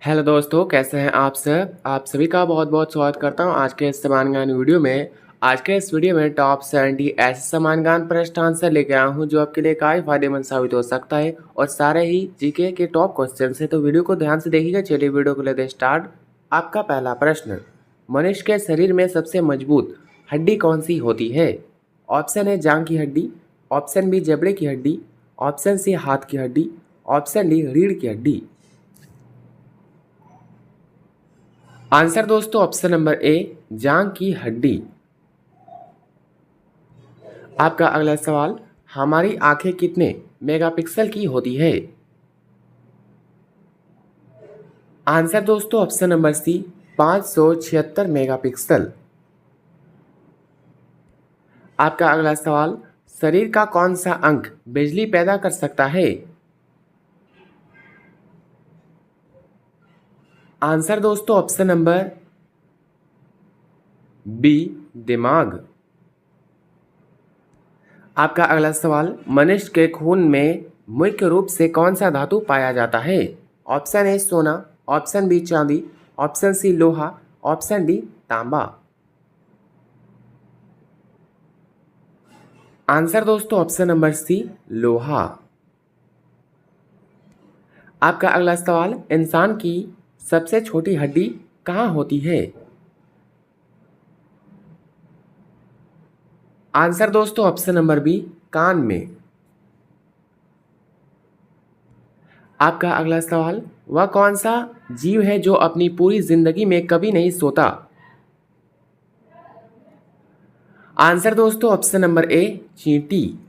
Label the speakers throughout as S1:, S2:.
S1: Hello दोस्तों, कैसे हैं आप सब। आप सभी का बहुत बहुत स्वागत करता हूं आज के इस समान ज्ञान वीडियो में। आज के इस वीडियो में टॉप 70 ऐसे समान ज्ञान प्रश्न आंसर लेके आया हूं जो आपके लिए काफ़ी फायदेमंद साबित हो सकता है और सारे ही जीके के टॉप क्वेश्चन है। तो वीडियो को ध्यान से देखिएगा। चलिए वीडियो को लेते हैं स्टार्ट। आपका पहला प्रश्न, मनुष्य के शरीर में सबसे मजबूत हड्डी कौन सी होती है। ऑप्शन ए जांग की हड्डी, ऑप्शन बी जबड़े की हड्डी, ऑप्शन सी हाथ की हड्डी, ऑप्शन डी रीढ़ की हड्डी। आंसर दोस्तों ऑप्शन नंबर ए जांग की हड्डी। आपका अगला सवाल, हमारी आंखें कितने मेगापिक्सल की होती है। आंसर दोस्तों ऑप्शन नंबर सी 576 मेगापिक्सल। आपका अगला सवाल, शरीर का कौन सा अंग बिजली पैदा कर सकता है। आंसर दोस्तों ऑप्शन नंबर बी दिमाग। आपका अगला सवाल, मनुष्य के खून में मुख्य रूप से कौन सा धातु पाया जाता है। ऑप्शन ए सोना, ऑप्शन बी चांदी, ऑप्शन सी लोहा, ऑप्शन डी तांबा। आंसर दोस्तों ऑप्शन नंबर सी लोहा। आपका अगला सवाल, इंसान की सबसे छोटी हड्डी कहाँ होती है। आंसर दोस्तों ऑप्शन नंबर बी कान में। आपका अगला सवाल, वह कौन सा जीव है जो अपनी पूरी जिंदगी में कभी नहीं सोता। आंसर दोस्तों ऑप्शन नंबर ए चींटी।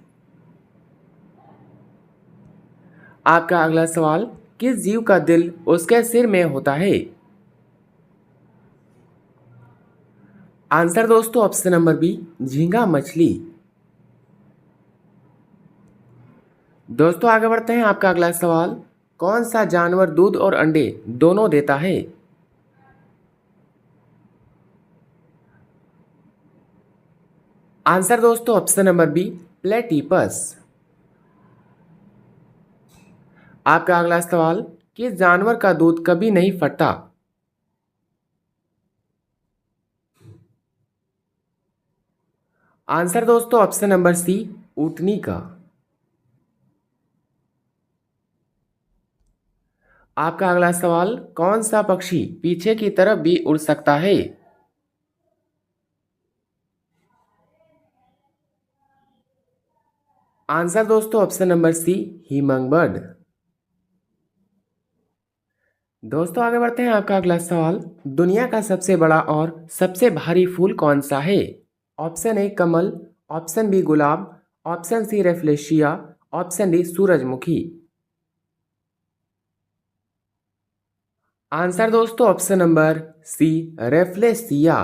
S1: आपका अगला सवाल, किस जीव का दिल उसके सिर में होता है। आंसर दोस्तों ऑप्शन नंबर बी झींगा मछली। दोस्तों आगे बढ़ते हैं। आपका अगला सवाल, कौन सा जानवर दूध और अंडे दोनों देता है। आंसर दोस्तों ऑप्शन नंबर बी प्लेटिपस। आपका अगला सवाल, किस जानवर का दूध कभी नहीं फटता। आंसर दोस्तों ऑप्शन नंबर सी ऊँटनी का। आपका अगला सवाल, कौन सा पक्षी पीछे की तरफ भी उड़ सकता है। आंसर दोस्तों ऑप्शन नंबर सी हिमंगबर्ड। दोस्तों आगे बढ़ते हैं। आपका अगला सवाल, दुनिया का सबसे बड़ा और सबसे भारी फूल कौन सा है। ऑप्शन ए कमल, ऑप्शन बी गुलाब, option C rafflesia, option D सूरजमुखी। आंसर दोस्तों ऑप्शन नंबर सी रेफ्लेशिया।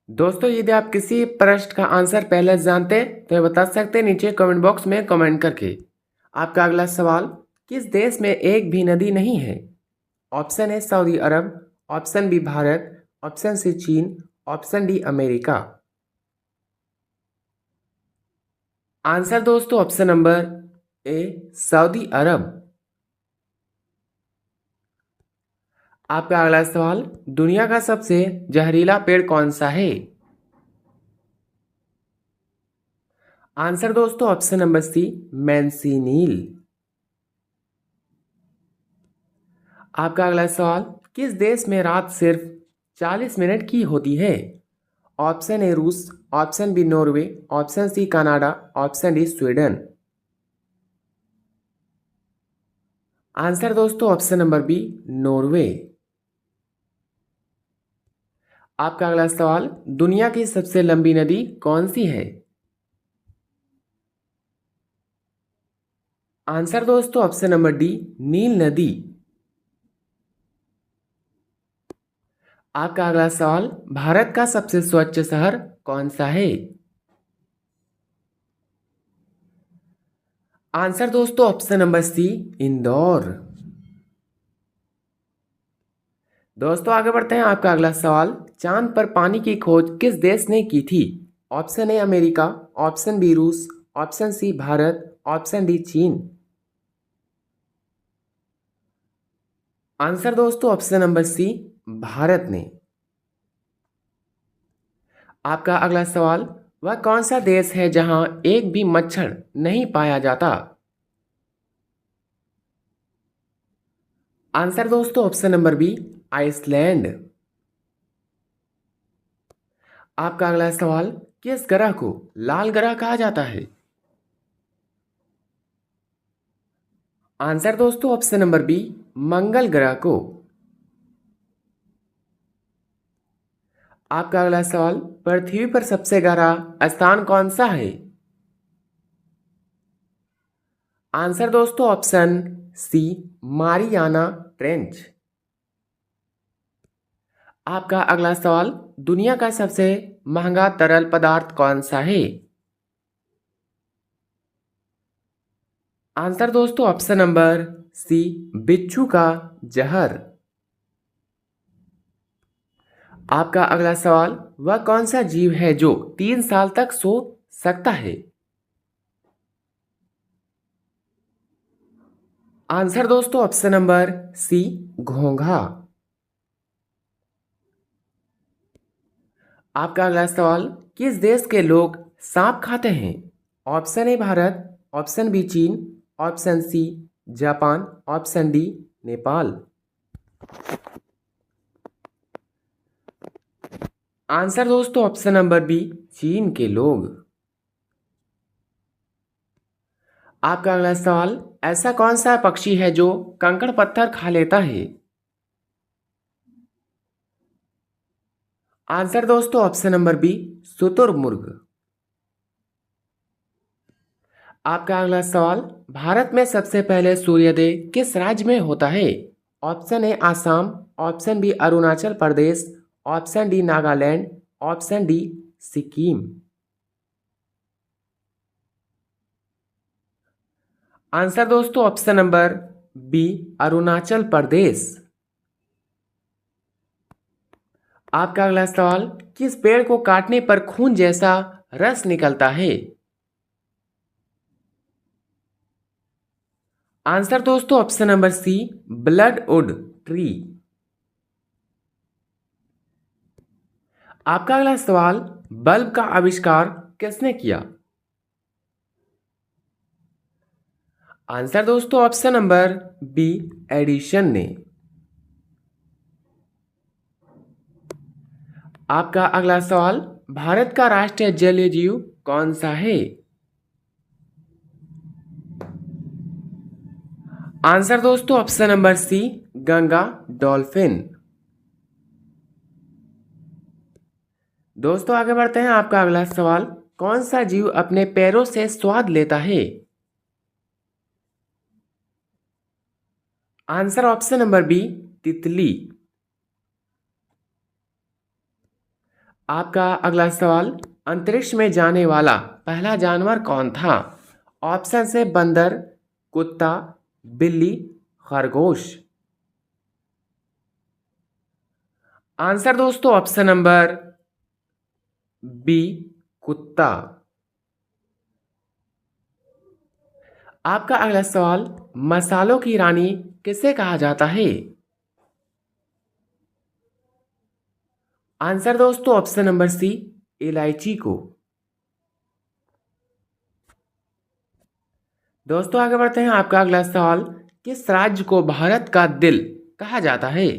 S1: दोस्तों यदि आप किसी प्रश्न का आंसर पहले जानते तो ये बता सकते हैं नीचे कमेंट बॉक्स में कमेंट करके। आपका अगला सवाल, किस देश में एक भी नदी नहीं है। ऑप्शन ए सऊदी अरब, option B Bharat, option C चीन, ऑप्शन डी अमेरिका। आंसर दोस्तों ऑप्शन नंबर ए सऊदी अरब। आपका अगला सवाल, दुनिया का सबसे जहरीला पेड़ कौन सा है। आंसर दोस्तों ऑप्शन नंबर सी मैंसिनील। आपका अगला सवाल, किस देश में रात सिर्फ 40 मिनट की होती है। ऑप्शन ए रूस, option B Norway, option C Canada, option D Sweden. Answer दोस्तों ऑप्शन नंबर बी नॉर्वे। आपका अगला सवाल, दुनिया की सबसे लंबी नदी कौन सी है। आंसर दोस्तों ऑप्शन नंबर डी नील नदी। आपका अगला सवाल, भारत का सबसे स्वच्छ शहर कौन सा है। आंसर दोस्तों ऑप्शन नंबर सी इंदौर। दोस्तों आगे बढ़ते हैं। आपका अगला सवाल, चांद पर पानी की खोज किस देश ने की थी। Option A America, option B रूस, option C Bharat, option D चीन। आंसर दोस्तों ऑप्शन नंबर सी, भारत ने। आपका अगला सवाल, वह कौन सा देश है जहां एक भी मच्छर नहीं पाया जाता? आंसर दोस्तों ऑप्शन नंबर बी, आइसलैंड। आपका अगला सवाल, किस ग्रह को लाल ग्रह कहा जाता है? आंसर दोस्तों ऑप्शन नंबर बी, मंगल ग्रह को। आपका अगला सवाल, पृथ्वी पर सबसे गहरा स्थान कौन सा है? आंसर दोस्तों ऑप्शन सी, मारियाना ट्रेंच। आपका अगला सवाल, दुनिया का सबसे महंगा तरल पदार्थ कौन सा है? आंसर दोस्तों ऑप्शन नंबर सी, बिच्छू का जहर। आपका अगला सवाल, वह कौन सा जीव है जो 3 साल तक सो सकता है? आंसर दोस्तों ऑप्शन नंबर सी, घोंघा। आपका अगला सवाल, किस देश के लोग सांप खाते हैं? Option A Bharat, option B चीन, option C Japan, option D Nepal. Answer दोस्तों ऑप्शन नंबर बी, चीन के लोग। आपका अगला सवाल, ऐसा कौन सा पक्षी है जो कंकड़ पत्थर खा लेता है? आंसर दोस्तों ऑप्शन नंबर बी, शुतुरमुर्ग। आपका अगला सवाल, भारत में सबसे पहले सूर्योदय किस राज्य में होता है? Option A Assam, option B Arunachal Pradesh, option D Nagaland, option D Sikkim. Answer दोस्तों option number B, Arunachal Pradesh. आपका अगला सवाल, किस पेड़ को काटने पर खून जैसा रस निकलता है? आंसर दोस्तों ऑप्शन नंबर सी, ब्लडवुड ट्री। आपका अगला सवाल, बल्ब का आविष्कार किसने किया? आंसर दोस्तों ऑप्शन नंबर बी, एडिशन ने। आपका अगला सवाल, भारत का राष्ट्रीय जलीय जीव कौन सा है? आंसर दोस्तों option number C, Ganga dolphin. दोस्तों आगे बढ़ते हैं। आपका अगला सवाल, कौन सा जीव अपने पैरों से स्वाद लेता है? आंसर ऑप्शन नंबर बी, तितली। आपका अगला सवाल, अंतरिक्ष में जाने वाला पहला जानवर कौन था? ऑप्शन से बंदर, कुत्ता, बिल्ली, खरगोश। आंसर दोस्तों ऑप्शन नंबर बी, कुत्ता। आपका अगला सवाल, मसालों की रानी किसे कहा जाता है? आंसर दोस्तों ऑप्शन नंबर सी, इलायची को। दोस्तों आगे बढ़ते हैं। आपका अगला सवाल, किस राज्य को भारत का दिल कहा जाता है?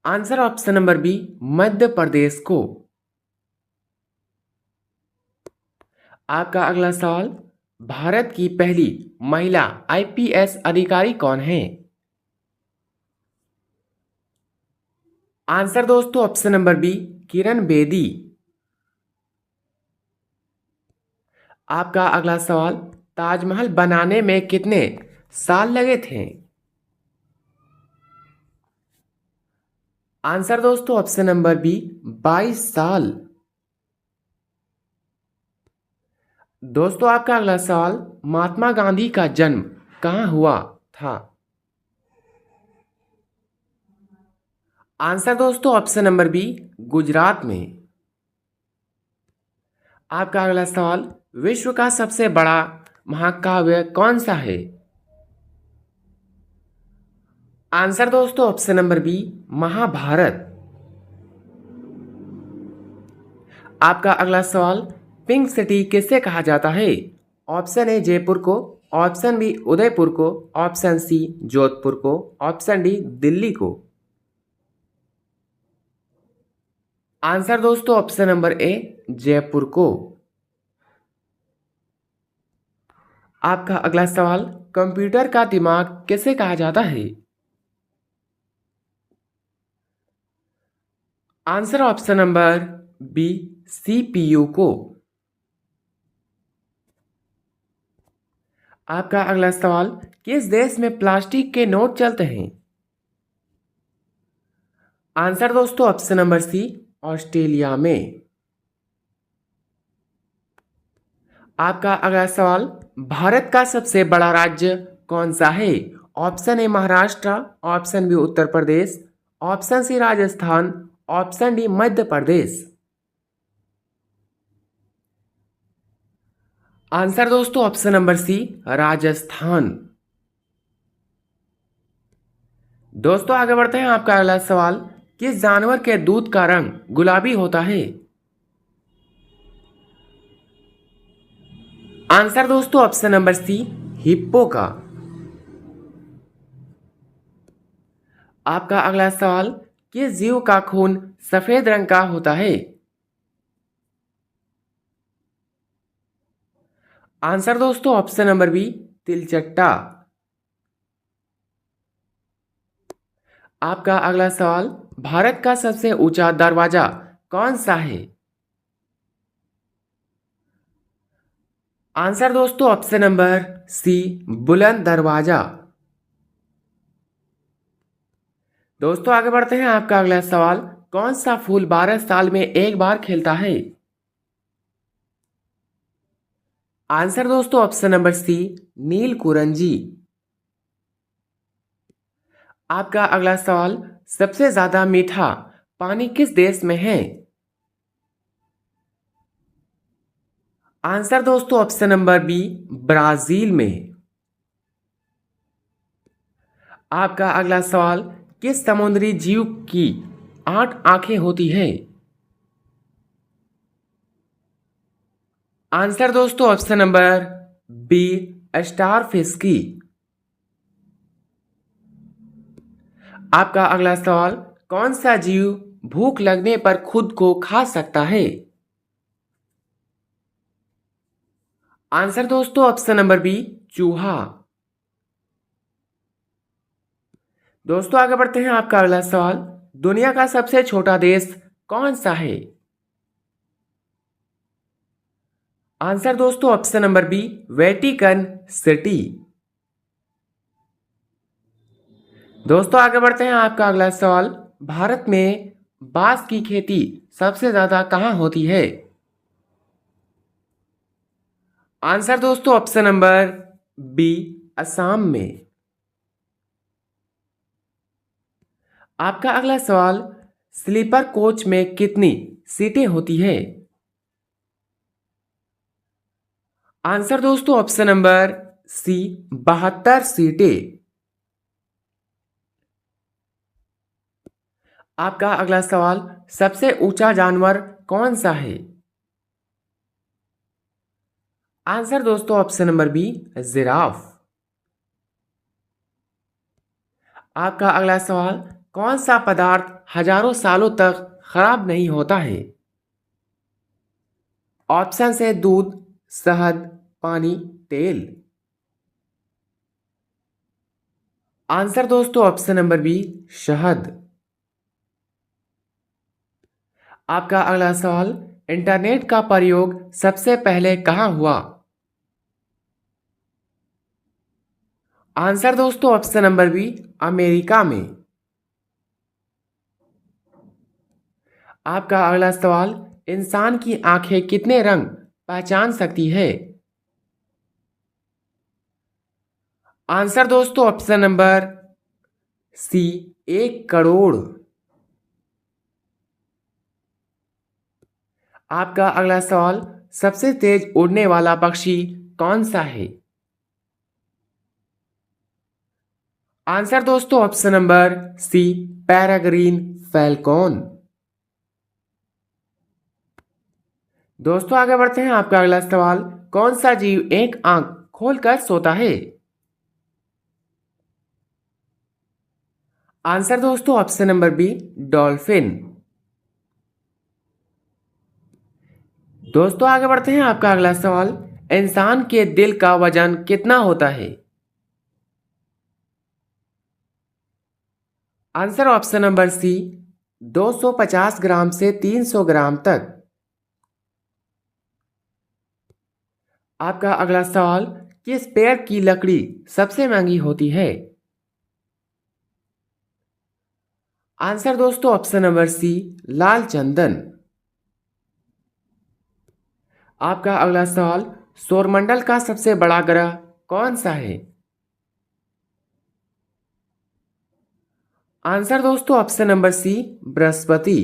S1: Answer option number B, Madhya Pradesh को। आपका अगला सवाल, भारत की पहली महिला आईपीएस अधिकारी कौन है? आंसर दोस्तों option number B, Kiran Bedi. आपका अगला सवाल, ताजमहल बनाने में कितने साल लगे थे? आंसर दोस्तों ऑप्शन नंबर बी, 22 साल। दोस्तों आपका अगला सवाल, महात्मा गांधी का जन्म कहाँ हुआ था? आंसर दोस्तों ऑप्शन नंबर बी, गुजरात में। आपका अगला सवाल, विश्व का सबसे बड़ा महाकाव्य कौन सा है? आंसर दोस्तों ऑप्शन नंबर बी महाभारत। आपका अगला सवाल, पिंक सिटी किसे कहा जाता है? ऑप्शन ए जयपुर को, ऑप्शन बी उदयपुर को, ऑप्शन सी जोधपुर को, ऑप्शन डी दिल्ली को। आंसर दोस्तों ऑप्शन नंबर ए जयपुर को। आपका अगला सवाल, कंप्यूटर का दिमाग किसे कहा जाता है? Answer option number B CPU को। आपका अगला सवाल, किस देश में प्लास्टिक के नोट चलते हैं? आंसर दोस्तों ऑप्शन नंबर सी ऑस्ट्रेलिया में। आपका अगला सवाल, भारत का सबसे बड़ा राज्य कौन सा है? Option A Maharashtra, option B Uttar Pradesh, option C Rajasthan, option D Madhya Pradesh. Answer दोस्तों ऑप्शन नंबर सी राजस्थान। दोस्तों आगे बढ़ते हैं। आपका अगला सवाल, किस जानवर के दूध का रंग गुलाबी होता है? आंसर दोस्तों ऑप्शन नंबर सी हिप्पो का। आपका अगला सवाल, किस जीव का खून सफेद रंग का होता है? आंसर दोस्तों ऑप्शन नंबर बी तिलचट्टा। आपका अगला सवाल, भारत का सबसे ऊंचा दरवाजा कौन सा है? आंसर दोस्तों ऑप्शन नंबर सी बुलंद दरवाजा। दोस्तों आगे बढ़ते हैं। आपका अगला सवाल, कौन सा फूल 12 साल में एक बार खिलता है? आंसर दोस्तों ऑप्शन नंबर सी नील कुरंजी। आपका अगला सवाल, सबसे ज्यादा मीठा पानी किस देश में है? आंसर दोस्तों ऑप्शन नंबर बी ब्राजील में। आपका अगला सवाल, किस समुद्री जीव की 8 आंखें होती हैं? आंसर दोस्तों ऑप्शन नंबर बी स्टारफिश की। आपका अगला सवाल, कौन सा जीव भूख लगने पर खुद को खा सकता है? आंसर दोस्तों ऑप्शन नंबर बी चूहा। दोस्तों आगे बढ़ते हैं। आपका अगला सवाल, दुनिया का सबसे छोटा देश कौन सा है? आंसर दोस्तों option number B Vatican City. दोस्तों आगे बढ़ते हैं। आपका अगला सवाल, भारत में बांस की खेती सबसे ज्यादा कहां होती है? आंसर दोस्तों ऑप्शन नंबर बी असम में। आपका अगला सवाल, स्लीपर कोच में कितनी सीटें होती है? आंसर दोस्तों ऑप्शन नंबर सी 72 सीटें। आपका अगला सवाल, सबसे ऊंचा जानवर कौन सा है? आंसर दोस्तों ऑप्शन नंबर बी जिराफ। आपका अगला सवाल, कौन सा पदार्थ हजारों सालों तक खराब नहीं होता है? ऑप्शन है दूध, शहद, पानी, तेल। आंसर दोस्तों ऑप्शन नंबर बी शहद। आपका अगला सवाल, इंटरनेट का प्रयोग सबसे पहले कहां हुआ? आंसर दोस्तों ऑप्शन नंबर बी अमेरिका में। आपका अगला सवाल, इंसान की आंखें कितने रंग पहचान सकती है? आंसर दोस्तों ऑप्शन नंबर सी 1 करोड़। आपका अगला सवाल, सबसे तेज उड़ने वाला पक्षी कौन सा है? आंसर दोस्तों option number C, peregrine falcon. दोस्तों आगे बढ़ते हैं, आपका अगला सवाल, कौन सा जीव एक आंख खोलकर सोता है? आंसर दोस्तों ऑप्शन नंबर बी, डॉल्फिन। दोस्तों आगे बढ़ते हैं, आपका अगला सवाल, इंसान के दिल का वजन कितना होता है? आंसर ऑप्शन नंबर सी, 250 ग्राम से 300 ग्राम तक। आपका अगला सवाल, किस पेड़ की लकड़ी सबसे महंगी होती है? आंसर दोस्तों ऑप्शन नंबर सी, लाल चंदन। आपका अगला सवाल, सौरमंडल का सबसे बड़ा ग्रह कौन सा है? आंसर दोस्तों ऑप्शन नंबर सी, बृहस्पति।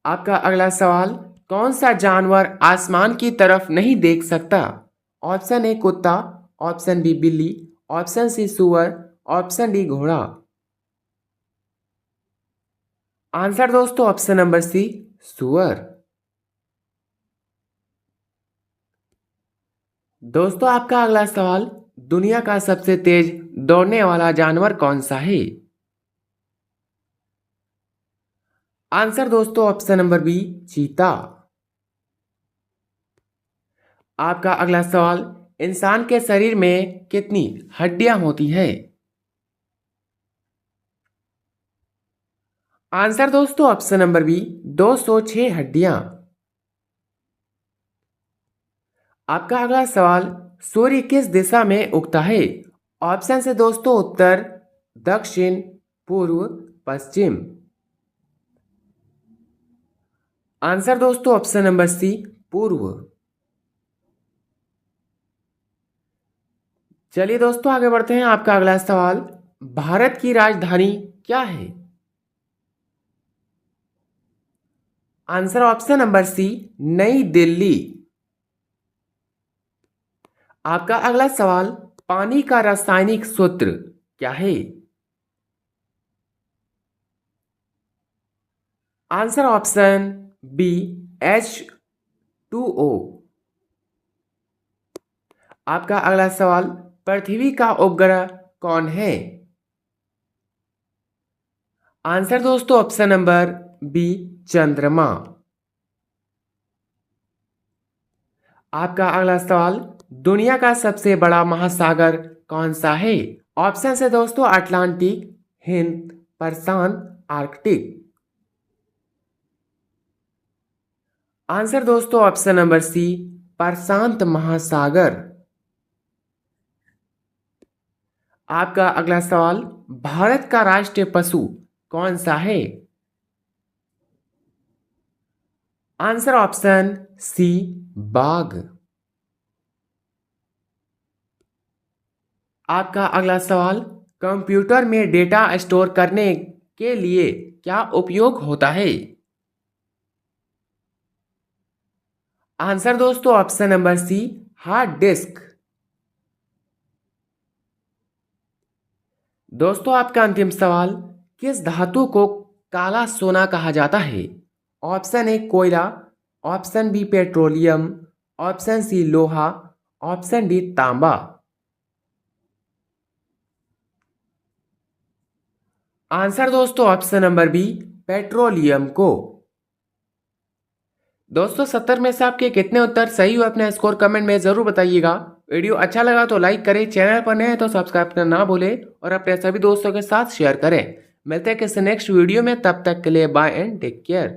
S1: आपका अगला सवाल, कौन सा जानवर आसमान की तरफ नहीं देख सकता? ऑप्शन ए कुत्ता, ऑप्शन बी बिल्ली, ऑप्शन सी सुअर, ऑप्शन डी घोड़ा। आंसर दोस्तों ऑप्शन नंबर सी, सुअर। दोस्तों आपका अगला सवाल, दुनिया का सबसे तेज दौड़ने वाला जानवर कौन सा है? आंसर दोस्तों ऑप्शन नंबर बी, चीता। आपका अगला सवाल, इंसान के शरीर में कितनी हड्डियां होती है? आंसर दोस्तों ऑप्शन नंबर बी, 206 हड्डियां। आपका अगला सवाल, सूर्य किस दिशा में उगता है? ऑप्शन से दोस्तों उत्तर, दक्षिण, पूर्व, पश्चिम। आंसर दोस्तों ऑप्शन नंबर सी, पूर्व। चलिए दोस्तों आगे बढ़ते हैं, आपका अगला सवाल, भारत की राजधानी क्या है? आंसर ऑप्शन नंबर सी, नई दिल्ली। आपका अगला सवाल, पानी का रासायनिक सूत्र क्या है? Answer option B, H2O। आपका अगला सवाल, पृथ्वी का उपग्रह कौन है? आंसर दोस्तों ऑप्शन नंबर बी, चंद्रमा। आपका अगला सवाल, दुनिया का सबसे बड़ा महासागर कौन सा है? ऑप्शन है दोस्तों अटलांटिक, हिंद, प्रशांत, आर्कटिक। आंसर दोस्तों ऑप्शन नंबर सी, प्रशांत महासागर। आपका अगला सवाल, भारत का राष्ट्रीय पशु कौन सा है? आंसर ऑप्शन सी, बाघ। आपका अगला सवाल, कंप्यूटर में डेटा स्टोर करने के लिए क्या उपयोग होता है? आंसर दोस्तों option number C, hard disk. दोस्तों आपका अंतिम सवाल, किस धातु को काला सोना कहा जाता है? ऑप्शन ए कोयला, option B petroleum, option C लोहा, ऑप्शन डी तांबा। आंसर दोस्तों ऑप्शन नंबर बी, पेट्रोलियम को। दोस्तों 70 में से आपके कितने उत्तर सही हुए अपना स्कोर कमेंट में जरूर बताइएगा। वीडियो अच्छा लगा तो लाइक करें, चैनल पर नए हैं तो सब्सक्राइब करना ना भूलें और अपने सभी दोस्तों के साथ शेयर करें। मिलते हैं किसी नेक्स्ट वीडियो में, तब तक के लिए बाय एंड टेक केयर।